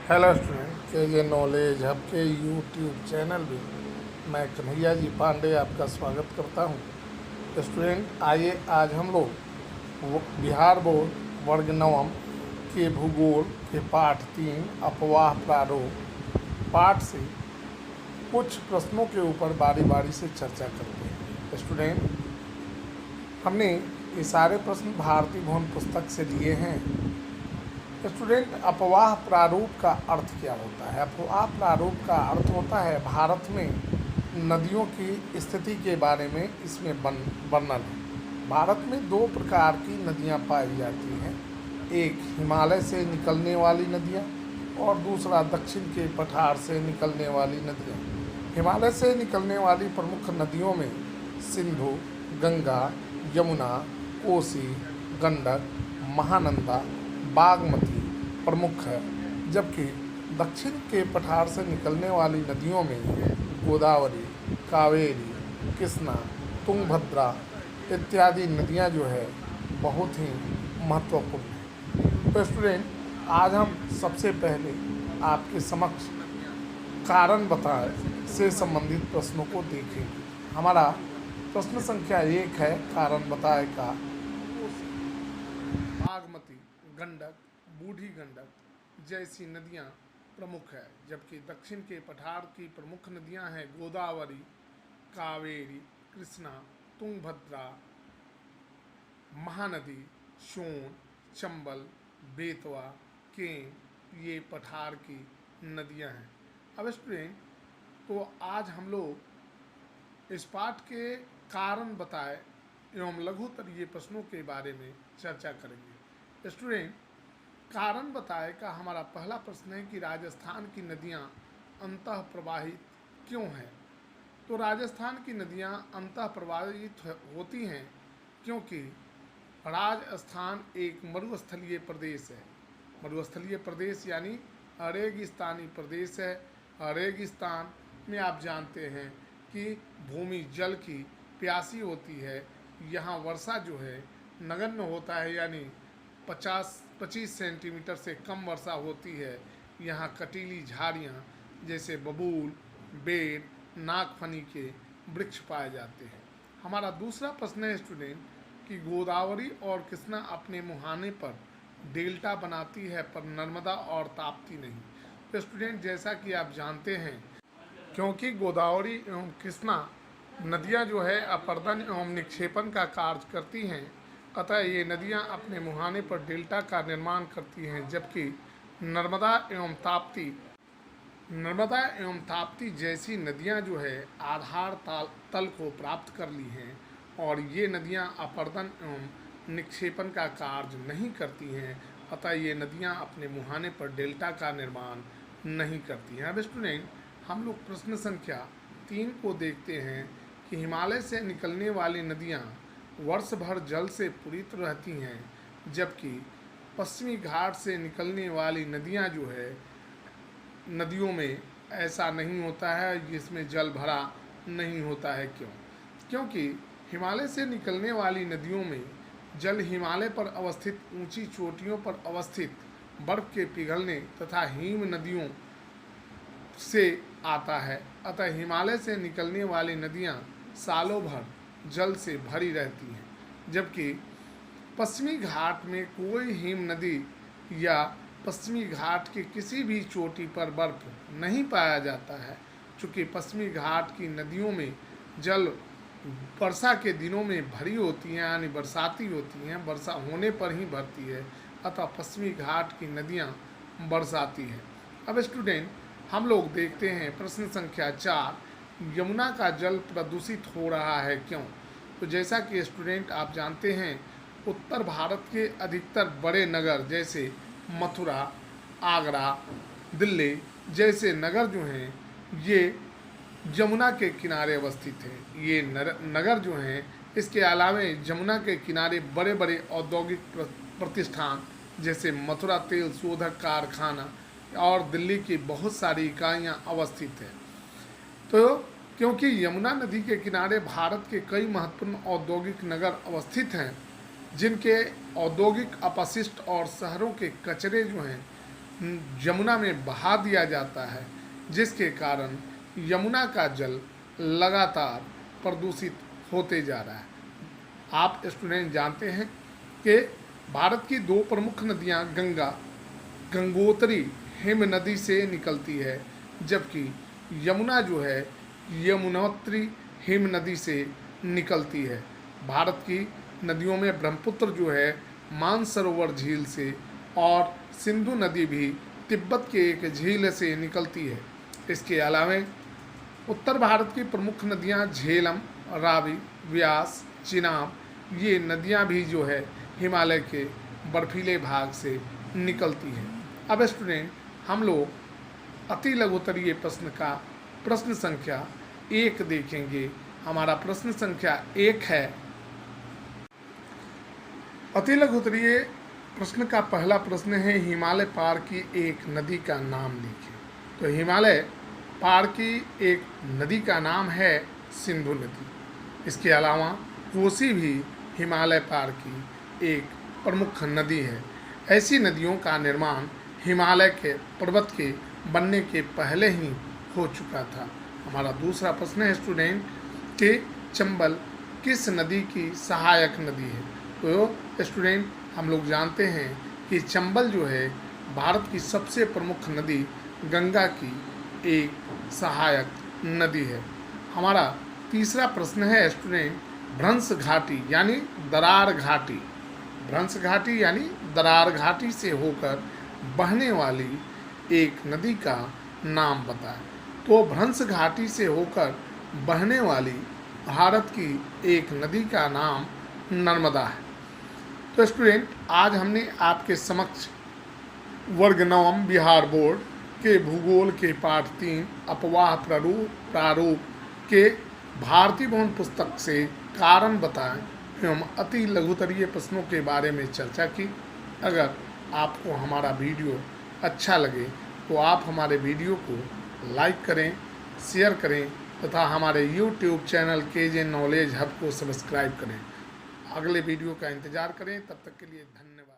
Hello student के ये knowledge hub के यूट्यूब चैनल में मैं कन्हैया जी पांडे आपका स्वागत करता हूँ। स्टूडेंट आइए आज हम लोग बिहार बोर्ड वर्ग नवम के भूगोल के पाठ 3 अपवाह प्रारूप पाठ से कुछ प्रश्नों के ऊपर बारी बारी से चर्चा करते हैं। स्टूडेंट हमने ये सारे प्रश्न भारतीय भवन पुस्तक से लिए हैं। स्टूडेंट अपवाह प्रारूप का अर्थ क्या होता है? अपवाह प्रारूप का अर्थ होता है भारत में नदियों की स्थिति के बारे में इसमें वर्णन है। भारत में दो प्रकार की नदियां पाई जाती हैं, एक हिमालय से निकलने वाली नदियां और दूसरा दक्षिण के पठार से निकलने वाली नदियां। हिमालय से निकलने वाली प्रमुख नदियों में सिंधु, गंगा, यमुना, कोसी, गंडक, महानंदा, बागमती प्रमुख है, जबकि दक्षिण के पठार से निकलने वाली नदियों में गोदावरी, कावेरी, कृष्णा, तुंगभद्रा इत्यादि नदियां जो है बहुत ही महत्वपूर्ण है। तो स्टूडेंट आज हम सबसे पहले आपके समक्ष कारण बताएं से संबंधित प्रश्नों को देखेंगे। हमारा प्रश्न संख्या 1 है, कारण बताएं का बागमती, गंडक, बूढ़ी गंडक जैसी नदियां प्रमुख है, जबकि दक्षिण के पठार की प्रमुख नदियां हैं गोदावरी, कावेरी, कृष्णा, तुंगभद्रा, महानदी, सोन, चंबल, बेतवा, केन ये पठार की नदियां हैं। अब स्टूडेंट तो आज हम लोग इस पाठ के कारण बताए एवं लघुतरीय प्रश्नों के बारे में चर्चा करेंगे। स्टूडेंट कारण बताए का हमारा पहला प्रश्न है कि राजस्थान की नदियां अंतः प्रवाहित क्यों हैं? तो राजस्थान की नदियां अंतः प्रवाहित होती हैं क्योंकि राजस्थान एक मरुस्थलीय प्रदेश है। मरुस्थलीय प्रदेश यानी रेगिस्तानी प्रदेश है। रेगिस्तान में आप जानते हैं कि भूमि जल की प्यासी होती है। यहाँ वर्षा जो है नगण्य होता है, यानी 25 सेंटीमीटर से कम वर्षा होती है। यहाँ कटीली झाड़ियाँ जैसे बबूल, बेर, नागफनी के वृक्ष पाए जाते हैं। हमारा दूसरा प्रश्न है स्टूडेंट कि गोदावरी और कृष्णा अपने मुहाने पर डेल्टा बनाती है पर नर्मदा और ताप्ती नहीं। तो स्टूडेंट जैसा कि आप जानते हैं, क्योंकि गोदावरी एवं कृष्णा नदियां जो है अपर्दन एवं निक्षेपण का कार्य करती हैं, अतः ये नदियां अपने मुहाने पर डेल्टा का निर्माण करती हैं, जबकि नर्मदा एवं ताप्ती जैसी नदियां जो है आधार तल को प्राप्त कर ली हैं और ये नदियां अपर्दन एवं निक्षेपण का कार्य नहीं करती हैं, अतः ये नदियां अपने मुहाने पर डेल्टा का निर्माण नहीं करती हैं। अब स्टूडेंट हम लोग प्रश्न संख्या 3 को देखते हैं कि हिमालय से निकलने वाली नदियां वर्ष भर जल से पूरित रहती हैं, जबकि पश्चिमी घाट से निकलने वाली नदियां जो है नदियों में ऐसा नहीं होता है, जिसमें जल भरा नहीं होता है। क्योंकि हिमालय से निकलने वाली नदियों में जल हिमालय पर अवस्थित ऊंची चोटियों पर अवस्थित बर्फ के पिघलने तथा हिम नदियों से आता है, अतः हिमालय से निकलने वाली नदियां सालों भर जल से भरी रहती हैं, जबकि पश्चिमी घाट में कोई हिम नदी या पश्चिमी घाट की किसी भी चोटी पर बर्फ नहीं पाया जाता है। चूँकि पश्चिमी घाट की नदियों में जल वर्षा के दिनों में भरी होती हैं, यानी बरसाती होती हैं, वर्षा होने पर ही भरती है, अतः पश्चिमी घाट की नदियाँ बरसाती हैं। अब स्टूडेंट हम लोग देखते हैं प्रश्न संख्या 4, यमुना का जल प्रदूषित हो रहा है क्यों? तो जैसा कि स्टूडेंट आप जानते हैं, उत्तर भारत के अधिकतर बड़े नगर जैसे मथुरा, आगरा, दिल्ली जैसे नगर जो हैं ये यमुना के किनारे अवस्थित हैं। ये नगर जो हैं, इसके अलावा यमुना के किनारे बड़े बड़े औद्योगिक प्रतिष्ठान जैसे मथुरा तेल शोधक कारखाना और दिल्ली की बहुत सारी इकाइयाँ अवस्थित हैं। तो क्योंकि यमुना नदी के किनारे भारत के कई महत्वपूर्ण औद्योगिक नगर अवस्थित हैं, जिनके औद्योगिक अपशिष्ट और शहरों के कचरे जो हैं यमुना में बहा दिया जाता है, जिसके कारण यमुना का जल लगातार प्रदूषित होते जा रहा है। आप स्टूडेंट जानते हैं कि भारत की दो प्रमुख नदियां गंगोत्री हिम नदी से निकलती है, जबकि यमुना जो है यमुनोत्री हिम नदी से निकलती है। भारत की नदियों में ब्रह्मपुत्र जो है मानसरोवर झील से और सिंधु नदी भी तिब्बत के एक झील से निकलती है। इसके अलावा उत्तर भारत की प्रमुख नदियां झेलम, रावी, व्यास, चिनाब, ये नदियां भी जो है हिमालय के बर्फीले भाग से निकलती हैं। अब स्टूडेंट हम लोग अति लघुत्तरीय प्रश्न का प्रश्न संख्या 1 देखेंगे। हमारा प्रश्न संख्या 1 है, अति लघुत्तरीय प्रश्न का पहला प्रश्न है, हिमालय पार की एक नदी का नाम लिखिए। तो हिमालय पार की एक नदी का नाम है सिंधु नदी। इसके अलावा कोसी भी हिमालय पार की एक प्रमुख नदी है। ऐसी नदियों का निर्माण हिमालय के पर्वत के बनने के पहले ही हो चुका था। हमारा दूसरा प्रश्न है स्टूडेंट कि चंबल किस नदी की सहायक नदी है। तो स्टूडेंट हम लोग जानते हैं कि चंबल जो है भारत की सबसे प्रमुख नदी गंगा की एक सहायक नदी है। हमारा तीसरा प्रश्न है स्टूडेंट, भ्रंश घाटी यानी दरार घाटी, भ्रंश घाटी यानी दरार घाटी से होकर बहने वाली एक नदी का नाम बताएं। तो भ्रंश घाटी से होकर बहने वाली भारत की एक नदी का नाम नर्मदा है। तो स्टूडेंट आज हमने आपके समक्ष वर्ग नवम बिहार बोर्ड के भूगोल के पाठ 3 अपवाह प्रारूप के भारतीय भवन पुस्तक से कारण बताएं एवं अति लघुत्तरीय प्रश्नों के बारे में चर्चा की। अगर आपको हमारा वीडियो अच्छा लगे तो आप हमारे वीडियो को लाइक करें, शेयर करें तथा हमारे YouTube channel KJ knowledge hub को सब्सक्राइब करें। अगले वीडियो का इंतज़ार करें। तब तक के लिए धन्यवाद।